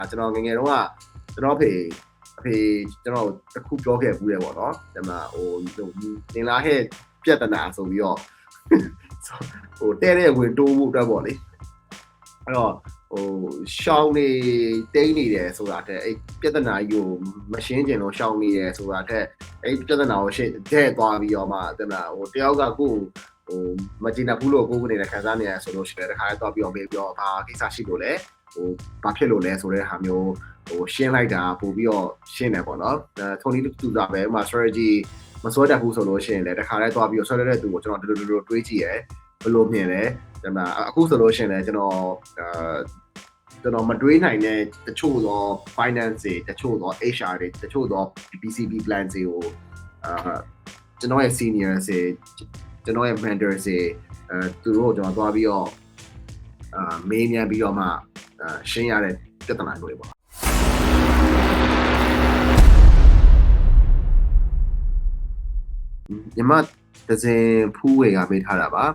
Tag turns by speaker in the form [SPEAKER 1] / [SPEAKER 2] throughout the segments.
[SPEAKER 1] ကျွန်တော်ငငယ်တော့ကကျွန်တော်ဖေကျွန်တော်တခုပြောခဲ့ဘူးတယ်ပေါ့နော်ဒီမှာဟိုတင်လာခဲ့ပြဿနာဆိုပြီးတော့ဟိုတဲ့တဲ့ဝင်တိုးဖို့အတွက်ပေါ့လေအဲ့တော့ဟိုရှောင်းနေတိန်းနေတယ်ဆိုတာတဲ့အဲ့ပြဿနာကြီးကိုမရှင်းကျင်လို့ရှောင်းနေတယ်ဆိုတာတဲ့အဲ့ပြဿနာကိုရှင်းတဲ့သွားပြီးတော့မှတဲ့မလားဟိုတယောက်ကကိုဟိုမကျင်တဘူးလို့ကိုကနေခံစားနေရဆိုလို့ရှိတယ်တခါတော့ပြီးအောင်ပြီးတော့ဘာကိစ္စရှိလို့လဲဟိုဘာဖြစ်လို့လဲဆိုတဲ့ဟာမျိုးဟိုရှင်းလိုက်တာပို့ပြီးတော့ရှင်းတယ်ပေါ့နော်ထုံးနည်းတူတာပဲဥမာ strategy မစွဲတတ်ဘူးဆိုလို့ရှိရင်လည်းတခါတည်းသွားပြီးတော့ဆွဲတဲ့သူကိုကျွန်တော်တို့တွေးကြည့်ရယ်ဘယ်လိုမြင်လဲဒါမှအခုဆိုလို့ရှိရင်လည်းကျွန်တော်မတွေးနိုင်တဲ့တချို့သော finance တွေတချို့သော HR တွေတချို့သော BCB plan တွေကိုကျွန်တော်ရဲ့ senior တွေကျွန်တော်ရဲ့ mentor တွေသူတို့ကျွန်တော်သွားပြီးတော့မေးမြန်းပြီးတော့မှရှင်းရတဲ့ပြဿနာတွေပေါ့ညီမဒဇင်ဖူးဝေကပေးထားတာပါ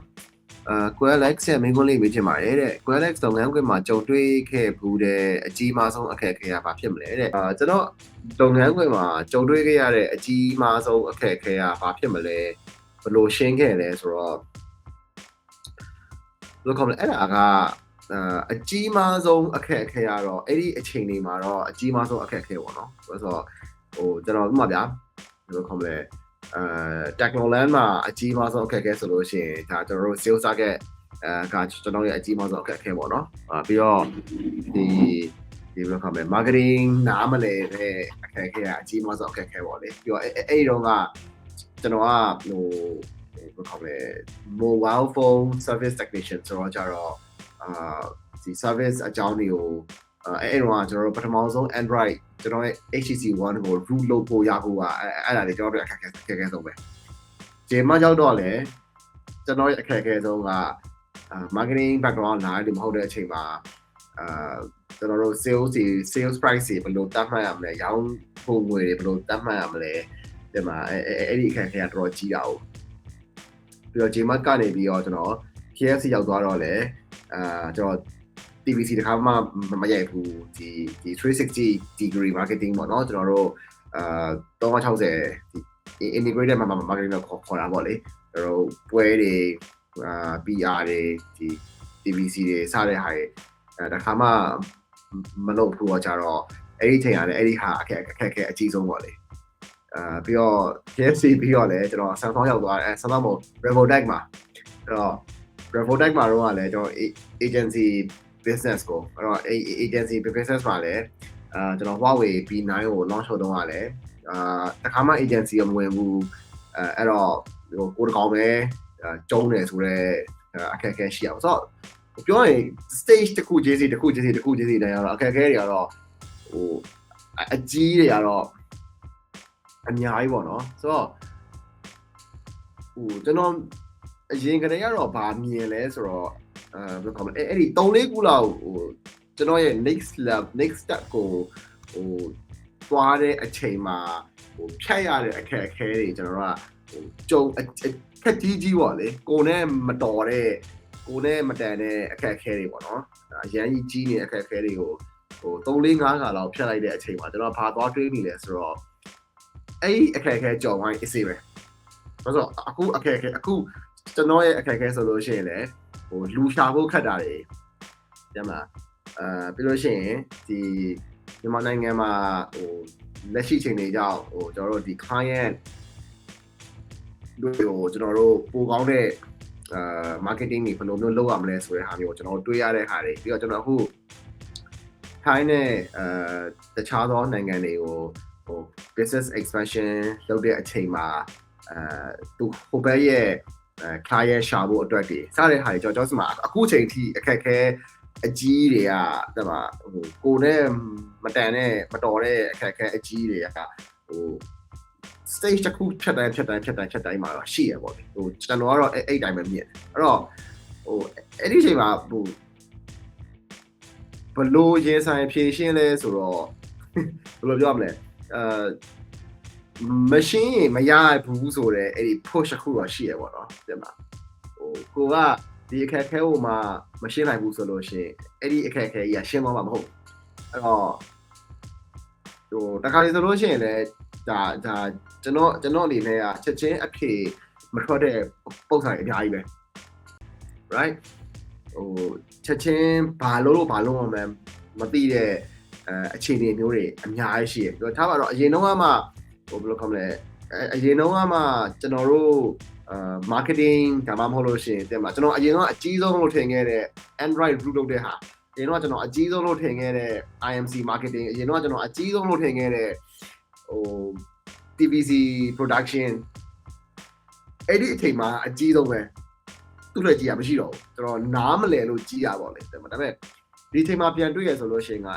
[SPEAKER 1] Qualex ရဲ့မိန်းကလေးမေးချင်ပါတယ်တဲ့ Qualex လုပ်ငန်းခွင်မှာကြုံတွေ့ခဲ့ဘူးတဲ့အကြီးမားဆုံးအခက်အခဲကဘာဖြစ်မလဲတဲ့ကျွန်တော်လုပ်ငန်းခွင်မှာကြုံတွေ့ခဲ့ရတဲ့အကြီးမားဆုံးအခက်အခဲကဘာဖြစ်မလဲဘယ်လိုရှင်းခဲ့လဲဆိုတော့ဘယ်လိုခေါ်မလဲအဲ့ဒါကအကြီးမားဆုံးအခက်အခဲကတော့အဲ့ဒီအချိန်လေးမှာတော့အကြီးမားဆုံးအခက်အခဲပေါ့နော်ဆိုတော့ဟိုကျွန်တော်ဥပမာဗျာဘယ်လိုခေါ်မလဲTechnoland မှာအကြီးမားဆုံးအခက်အခဲဆိုလို့ရှိရင်ဒါကျွန်တော်တို့ sales target ကကျွန်တော်ရဲ့အကြီးမားဆုံးအခက်အခဲပေါ့နော်ပြီးတော့ဒီဘယ်လိုခေါ်မလဲ marketing နားမလဲတဲ့အခက်အခဲကအကြီးမားဆုံးအခက်အခဲပေါ့လေပြီးတော့အဲ့ဒီတော့ကကျွန်တော်ကဟိုဘယ်လိုခေါ်မလဲ mobile phone service technician ဆိုတော့ကြတော့ဒီ service အကြောင်းတွေကိုအဲ့တော့ကျွန်တော်တို့ပထမဆုံး Android ကျွန်တော်ရဲ့ HTC One ကို root လုပ်ဖို့ရဖို့အဲ့ဒါတွေကျွန်တော်တို့အခက်အခဲဆုံးပဲဒီမှာရောက်တော့လေကျွန်တော်ရဲ့အခက်အခဲဆုံးကmarketing background လာတယ်မဟုတ်တဲ့အချိန်မှာကျွန်တော်တို့ sales price တွေဘယ်လိုတတ်မှတ်ရမလဲရောင်းဖို့ငွေတွေဘယ်လိုတတ်မှတ်ရမလဲဒီမှာအဲ့ဒီအခက်အခဲကတော်တော်ကြီးတာ哦ပြီးတော့ဒီမှာကနေပြီးတော့ကျွန်တော် KFC ရောက်သွားတော့လေကျွန်တော် TVC တခါမှမရိုက်ဘူးဒီ360 degree marketing ပေါ့နော်ကျွန်တော်တို့360ဒီ integrated marketing တော့ခေါ်တာပေါ့လေကျွန်တော်တို့ပွဲတွေPR တွေဒီ TVC တွေစတဲ့ဟာတွေတခါမှမလုပ်ဘူးတော့ကြတော့အဲ့ဒီချိန်ရတယ်အဲ့ဒီဟာအခက်အခဲအကြီးဆုံးပေါ့လေပြီးတော့ KFC ပြီးတော့လည်းကျွန်တော် Samsung ရောက်သွားတယ်Samsung မို့ Revodeck မှာအဲ့တော့ Revodeck မှာတော့လည်းကျွန်တော် agency business ကိုအဲ့တော့ agency business မှာလည်းကျွန်တော် Huawei P9 ကို launch လုပ်တော့ကလည်းတခါမှ agency မဝင်ဘူးအဲ့တော့ဟိုကိုတကောင်ပဲကျုံးတယ်ဆိုတော့အခက်အခဲရှိအောင်ဆိုတော့ပြောရင် stage တစ်ခုချင်းစီတိုင်းကတော့အခက်အခဲတွေကတော့ဟိုအကြီးတွေကတော့အများကြီးပေါ့နော်ဆိုတော့ဟိုကျွန်တော်အရင်ကတည်းကတော့ဗာမြင်လဲဆိုတော့ဘယ်လိုခေါ်မလဲအဲ့ဒီ3-4ခုလောက်ဟိုကျွန်တော်ရဲ့ next step ကိုဟိုသွားတဲ့အချိန်မှာဟိုဖြတ်ရတဲ့အခက်အခဲတွေကျွန်တော်တို့ကဟိုကြုံအခက်ကြီးပေါ့လေကိုနဲ့မတော်တဲ့ကိုနဲ့မတန်တဲ့အခက်အခဲတွေပေါ့နော်အရန်ကြီးနေတဲ့အခက်အခဲတွေကိုဟို3-4-5ခါလောက်ဖြတ်လိုက်တဲ့အချိန်မှာကျွန်တော်ဘာသွားတွေးမိလဲဆိုတော့အဲ့ဒီအခက်အခဲကြော်ဝိုင်းအစီပဲဆိုတော့အခုအခက်အခဲအခုကျွန်တော်ရဲ့အခက်အခဲဆိုလို့ရှိရင်လည်းဟိုလူရှာဖို့ခက်တာတွေညမှာပြီးလို့ရှိရင်ဒီမြန်မာနိုင်ငံမှာဟိုလက်ရှိချိန်တွေကြောင့်ဟိုကျွန်တော်တို့ဒီ client တို့ကျွန်တော်တို့ပိုကောင်းတဲ့ marketing တွေဘယ်လိုမျိုးလုပ်ရမလဲဆိုတဲ့ဟာမျိုးကျွန်တော်တွေးရတဲ့ဟာတွေပြီးတော့ကျွန်တော်အခုထိုင်းနဲ့တခြားသောနိုင်ငံတွေကိုဟို business expansion လုပ်တဲ့အချိန်မှာသူဟိုဘက်ရဲ့client ရှာဖို့အတွက်တွေစတဲ့ဟာတွေကျွန်တော်စမှာအခုချိန်ထိအခက်ခဲအကြီးတွေကတဲ့မှာဟိုကိုနဲ့မတန်နဲ့မတော်တဲ့အခက်ခဲအကြီးတွေကဟို stage တစ်ခုဖြတ်တိုင်းမှာတော့ရှိရပေါ့လေဟိုကျွန်တော်ကတော့အဲ့တိုင်းပဲမြင်အဲ့တော့ဟိုအဲ့ဒီချိန်မှာဟိုဘလို့ရင်ဆိုင်ဖြည့်ရှင်းလဲဆိုတော့ဘယ်လိုပြောရမလဲmachine မရဘူးဆိုတော့အဲ့ဒီ push တစ်ခုတော့ရှိရပေါ့နော်တဲ့မှာဟိုကိုကဒီအခက်ခဲကိုမှမရှင်းနိုင်ဘူးဆိုလို့ရှိရင်အဲ့ဒီအခက်ခဲကြီးကရှင်းသွားမှာမဟုတ် အဲ့တော့ဟိုတခါလေဆိုလို့ရှိရင်လည်းဒါကျွန်တော်အနေနဲ့ကချက်ချင်းအဖြေမထွက်တဲ့ပုံစံအများကြီးပဲ right ဟိုချက်ချင်းဘာလို့မှမသိတဲ့အခြေအနေမျိုးတွေအများကြီးရှိတယ်ပြောထားပါတော့အရင်တုန်းကမှဟိုဘယ်လိုခေါ်မလဲအရင်တုန်းကမှကျွန်တော်တို့marketing ဒါမှမဟုတ်လို့ရှိရင်တင်မှာကျွန်တော်အရင်ကအကြီးဆုံးလို့ထင်ခဲ့တဲ့ Android root လုပ်တဲ့ဟာအရင်တော့ကျွန်တော်အကြီးဆုံးလို့ထင်ခဲ့တဲ့ IMC marketing အရင်တော့ကျွန်တော်အကြီးဆုံးလို့ထင်ခဲ့တဲ့ဟို TVC production အဲ့ဒီအချိန်မှာအကြီးဆုံးပဲသူ့လက်ကြီးကမရှိတော့ဘူးကျွန်တော်နားမလဲလို့ကြီးရပါလေဒါပေမဲ့ဒီအချိန်မှာပြန်တွေ့ရဆိုလို့ရှိရင်က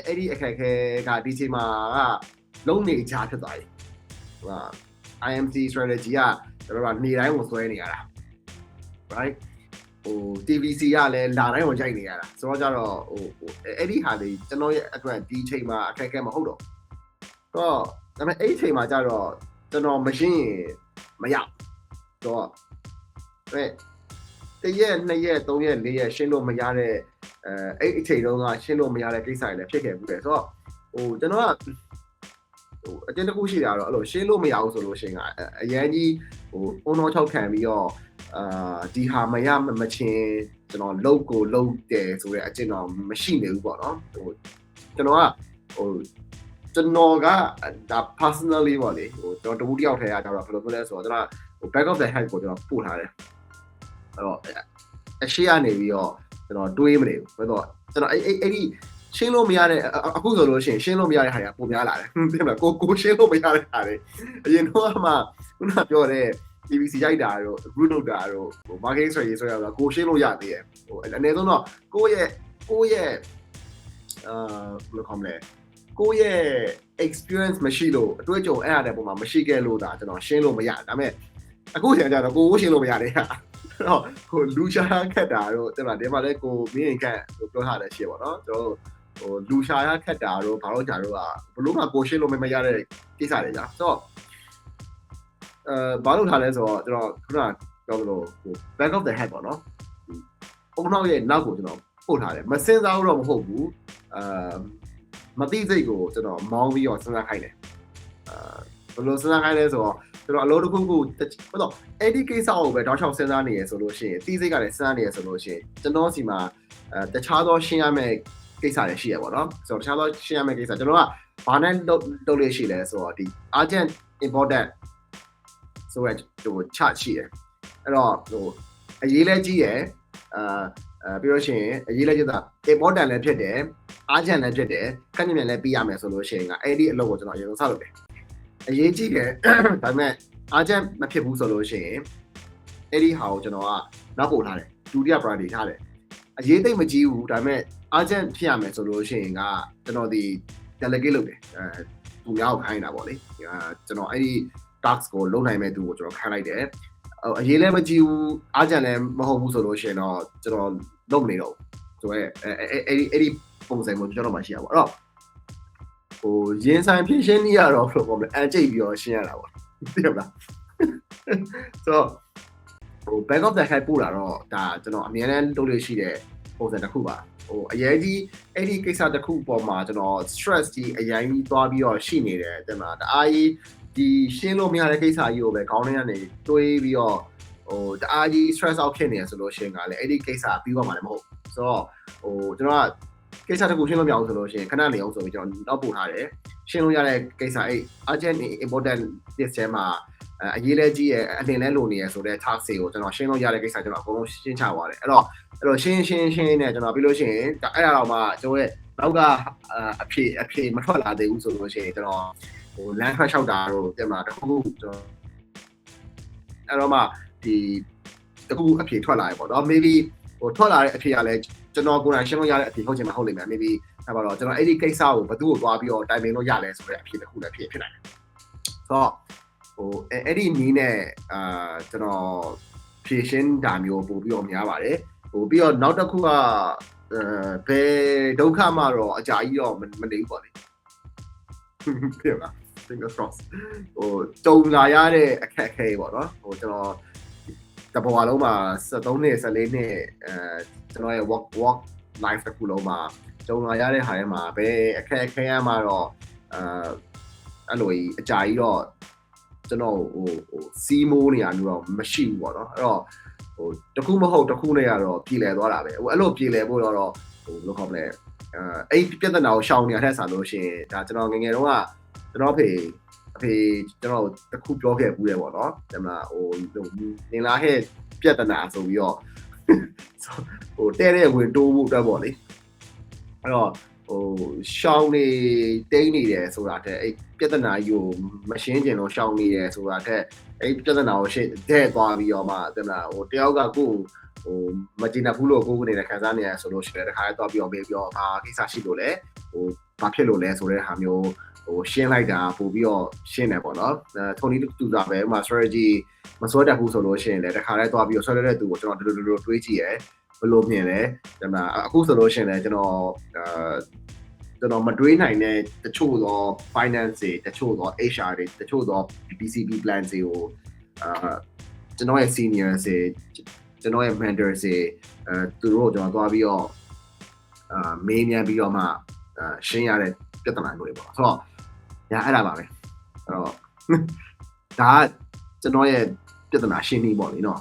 [SPEAKER 1] အဲ့ဒီအခက်အခဲကဒီအချိန်မှာကလုံးနေချဖြစ်သွားပြီဟို IMC strategy ကကျွန်တော်ကနေတိုင်းကိုဆွဲနေရတာ right ဟို TVC ကလည်းလာတိုင်းကိုကြိုက်နေရတာဆိုတော့ကြတော့ဟိုအဲ့ဒီဟာလေးကျွန်တော်ရဲ့အတွက်ဒီအချိန်မှာအခက်အခဲမဟုတ်တော့တော့ဒါပေမဲ့အဲ့ဒီအချိန်မှာကြတော့ကျွန်တော်မရှင်းရင်မရတော့တရက်2ရက်3ရက်4ရက်ရှင်းလို့မရတဲ့အဲ့အချိန်တုန်းကရှင်းလို့မရတဲ့ကိစ္စတွေလည်းဖြစ်ခဲ့ဘူးလေဆိုတော့ဟိုကျွန်တော်ကဟိုအကျဉ်းတစ်ခုရှိတာတော့အဲ့လိုရှင်းလို့မရဘူးဆိုလို့ရှိရင်ကအရန်ကြီးဟိုအုံတော်၆ခံပြီးတော့ဒီဟာမရမချင်းကျွန်တော်လုတ်ကိုလုတ်တယ်ဆိုတဲ့အကျဉ်းတော့မရှိနေဘူးပေါ့နော်ဟိုကျွန်တော်ကဟိုကျွန်တော်ကဒါ personally ပေါ့လေဟိုကျွန်တော်တခုတယောက်ထဲကကျတော့ဘယ်လိုပြောလဲဆိုတော့ကျွန်တော်ဟို back of the head ကိုကျွန်တော်ပို့ထားတယ်အဲ့တော့အရှိကနေပြီးတော့ကျွန်တော်တွေးမနေဘူးဆိုတော့ကျွန်တော်အဲ့ဒီရှင်းလို့မရတဲ့အခုဆိုလို့ရှိရင်ရှင်းလို့မရတဲ့ဟာတွေကပုံများလာတယ်သိမလားကိုရှင်းလို့မရတဲ့ဟာတွေအရင်တော့မှခုနပြောတဲ့ TVC ရိုက်တာတို့ group လုပ်တာတို့ဟို marketing strategy ဆိုရတော့ကိုရှင်းလို့ရသေးတယ်ဟိုအနည်းဆုံးတော့ကိုယ့်ရဲ့ဘယ်လိုခေါ်မလဲကိုယ့်ရဲ့ experience မရှိလို့အတွေ့အကြုံအဲ့အတဲ့ပုံမှာမရှိခဲ့လို့ဒါကျွန်တော်ရှင်းလို့မရဒါပေမဲ့အခုချိန်ကျတော့ကိုရှင်းလို့မရတဲ့ဟာတော့ကိုလူရှာခက်တာတို့တဲ့မှာဒီမှာလည်းကိုမင်းခက်လို့ပြောထားတယ်ရှိပါတော့ကျွန်တော်ဟိုလူရှာရခက်တာတို့ဘာလို့ကြတော့ဘလို့မှကိုရှင်းလို့မရတဲ့ကိစ္စတွေကြာဆိုတော့ဘာလို့ထားလဲဆိုတော့ကျွန်တော်ခုနပြောလို့ဟို back of the head ပေါ့နော်အုံနောက်ရဲ့နောက်ကိုကျွန်တော်ပို့ထားတယ်မစင်စားတော့မဟုတ်ဘူးမသိစိတ်ကိုကျွန်တော်မောင်းပြီးတော့စဉ်းစားခိုင်းတယ်ဘယ်လိုစဉ်းစားခိုင်းလဲဆိုတော့ကျွန်တော်အလုပ်တစ်ခုခုဟုတ်တော့အဲ့ဒီကိစ္စကိုပဲတောက်ချောက်စဉ်းစားနေရဆိုလို့ရှိရင်သိစိတ်ကလည်းစဉ်းစားနေရဆိုလို့ရှိရင်ကျွန်တော်စီမှာတခြားသောရှင်းရမယ့်ကိစ္စတွေရှိရပါတော့ဆိုတော့တခြားသောရှင်းရမယ့်ကိစ္စကျွန်တော်ကဘာနဲ့လုပ်လို့ရှိလဲဆိုတော့ဒီ urgent important ဆိုရဟို chart ရှိတယ်အဲ့တော့ဟိုအရေးလဲကြီးရယ်ပြီးတော့ရှိရင်အရေးလဲကြီးတာ important လည်းဖြစ်တယ် urgent လည်းဖြစ်တယ်ခက်ညံ့လည်းပြီးရမယ်ဆိုလို့ရှိရင်ကအဲ့ဒီအလုပ်ကိုကျွန်တော်အရင်ဆုံးစလုပ်တယ်အရေးကြီးတယ်ဒါပေမဲ့ urgent မဖြစ်ဘူးဆိုလို့ရှိရင်အဲ့ဒီဟာကိုကျွန်တော်ကနောက်ပို့ထားတယ်ဒုတိယ priority ထားတယ်အရေးသိမ့်မကြီးဘူးဒါပေမဲ့ urgent ဖြစ်ရမယ်ဆိုလို့ရှိရင်ကကျွန်တော်ဒီ delegate လုပ်တယ်သူများကိုခိုင်းတာပေါ့လေကျွန်တော်အဲ့ဒီ task ကိုလုပ်နိုင်မဲ့သူကိုကျွန်တော်ခိုင်းလိုက်တယ်အရေးလည်းမကြီးဘူး urgent လည်းမဟုတ်ဘူးဆိုလို့ရှိရင်တော့ကျွန်တော်လုပ်မနေတော့ဘူးဆိုတော့အဲ့ဒီပုံစံမျိုးကျွန်တော်မှရှိရပါတော့ဟိုရင်ဆိုင်ဖြစ်ရှင်းနေရတော့ဘယ်လိုပေါ့လဲအကျိတ်ပြီးတော့ရှင်းရတာပေါ့သိရမလားဆိုတော့ဟို back of the head ပို့တာတော့ဒါကျွန်တော်အများနဲ့လုပ်လို့ရှိတဲ့ပုံစံတစ်ခုပါဟိုအရေးကြီးအဲ့ဒီကိစ္စတစ်ခုပေါ်မှာကျွန်တော် stress ကြီးအရင်ကြီးသွားပြီးတော့ရှိနေတယ်တဲ့မှာတအားကြီးဒီရှင်းလို့မရတဲ့ကိစ္စကြီးကိုပဲခေါင်းထဲကနေတွေးပြီးတော့ဟိုတအားကြီး stress out ဖြစ်နေရဆိုလို့ရှိရင်ကလည်းအဲ့ဒီကိစ္စပြီးသွားမှာလည်းမဟုတ်ဆိုတော့ဟိုကျွန်တော်ကကိစ္စတစ်ခုရှင်းလို့မရအောင်ဆိုလို့ရှိရင်ခဏနေအောင်ဆိုပြီးကျွန်တော်နောက်ပို့ထားတယ်ရှင်းလို့ရတဲ့ကိစ္စအဲ့ urgent important list ထဲမှာအရေးလဲကြီးရဲ့အလင်လဲလိုနေရဆိုတဲ့ task တွေကိုကျွန်တော်ရှင်းလို့ရတဲ့ကိစ္စကျွန်တော်အကုန်လုံးရှင်းချသွားတယ်အဲ့တော့ရှင်းနဲ့ကျွန်တော်ပြီးလို့ရှိရင်အဲ့ဒါတော့မှကျွန်တော်ရဲ့နောက်ကအဖြေမထွက်လာသေးဘူးဆိုလို့ရှိရင်ကျွန်တော်ဟိုလမ်းထွက်လျှောက်တာတို့ပြန်လာတခုကျွန်တော်အဲ့တော့မှဒီတခုအဖြေထွက်လာရပေါ့နော် maybe ဟိုထွက်လာတဲ့အဖြေကလည်းကျွန်တော်ကိုယ်တိုင်ရှင်းလို့ရတဲ့အဖြေဟုတ်ချင်မှဟုတ်လိမ့်မယ် maybe အဲ့ပါတော့ကျွန်တော်အဲ့ဒီကိစ္စကိုဘယ်သူ့ကိုသွားပြီးတော့တိုင်ပင်လို့ရလဲဆိုတဲ့အဖြေတစ်ခုလည်းဖြစ်နိုင်တယ်ဆိုတော့ဟိုအဲ့ဒီနီးနဲ့ကျွန်တော်ဖြည့်ရှင်းတာမျိုးပို့ပြီးတော့များပါတယ်ဟိုပြီးတော့နောက်တစ်ခုကဘယ်ဒုက္ခမှတော့အကြာကြီးတော့မနေဘူးပေါ့လေဖြစ်လား fingers crossed ဟိုကြုံလာရတဲ့အခက်အခဲပေါ့နော်ဟိုကျွန်တော်တဘဝလုံးမှာ73နှစ်14နှစ်ကျွန်တော်ရဲ့ work life တစ်ခုလုံးမှာ ကြုံလာရတဲ့ဟာထဲမှာဘယ်အခက်အခဲမှတော့အဲ့လိုကြီးအကြာကြီးတော့ကျွန်တော်စီးမိုးနေရမျိုးတော့မရှိဘူးပေါ့နော်အဲ့တော့တခုမဟုတ်တခုနဲ့ကတော့ပြည်လည်သွားတာပဲအဲ့လိုပြည်လည်ဖို့တော့လို့ခေါ်မလဲအဲ့ပြဿနာကိုရှောင်နေရတဲ့ဆာလို့ရှိရင်ဒါကျွန်တော်ငယ်ငယ်တုန်းကကျွန်တော်အဖေကျွန်တော်တခုပြောခဲ့ဘူးလေပေါ့နော်ဒါမှနေလာဟဲ့ပြဿနာဆိုပြီးတော့တဲ့တဲ့ဝင်တိုးဖို့အတွက်ပေါ့လေအဲ့တော့ရှောင်းနေတိန်းနေတယ်ဆိုတာတဲ့အဲ့ပြဿနာကြီးကိုမရှင်းကျင်လို့ရှောင်းနေတယ်ဆိုတာတဲ့အဲ့ပြဿနာကိုရှင်းတဲ့သွားပြီးတော့မှတဲ့မလားတယောက်ကကိုမကျင်ဘူးလို့ကိုယ်ကနေခံစားနေရဆိုလို့ရှိရင်တခါလဲသွားပြီးတော့ပြောဘာကိစ္စရှိလို့လဲဘာဖြစ်လို့လဲဆိုတဲ့ဟာမျိုးရှင်းလိုက်တာပို့ပြီးတော့ရှင်းတယ်ပေါ့နော်ထုံနည်းတူတာပဲဥမာ strategy မစွဲတတ်ဘူးဆိုလို့ရှိရင်လည်းတခါလဲသွားပြီးတော့ဆွဲတဲ့သူကိုကျွန်တော်ဒီလိုတွေးကြည့်ရဲဘယ်လိုမြင်လဲဒါမှအခုဆိုလို့ရှိရင်လည်းကျွန်တော်မတွေးနိုင်တဲ့တချို့သော finance တွေတချို့သော HR တွေတချို့သော BCB plan တွေကိုကျွန်တော်ရဲ့ senior တွေကျွန်တော်ရဲ့ mentor တွေသူတို့ကျွန်တော်သွားပြီးတော့မေးမြန်းပြီးတော့မှရှင်းရတဲ့ပြဿနာမျိုးတွေပေါ့ဆိုတော့ညာအဲ့ဒါပါပဲအဲ့တော့ဒါကကျွန်တော်ရဲ့ပြဿနာရှင်းနေပေါ့လေနော်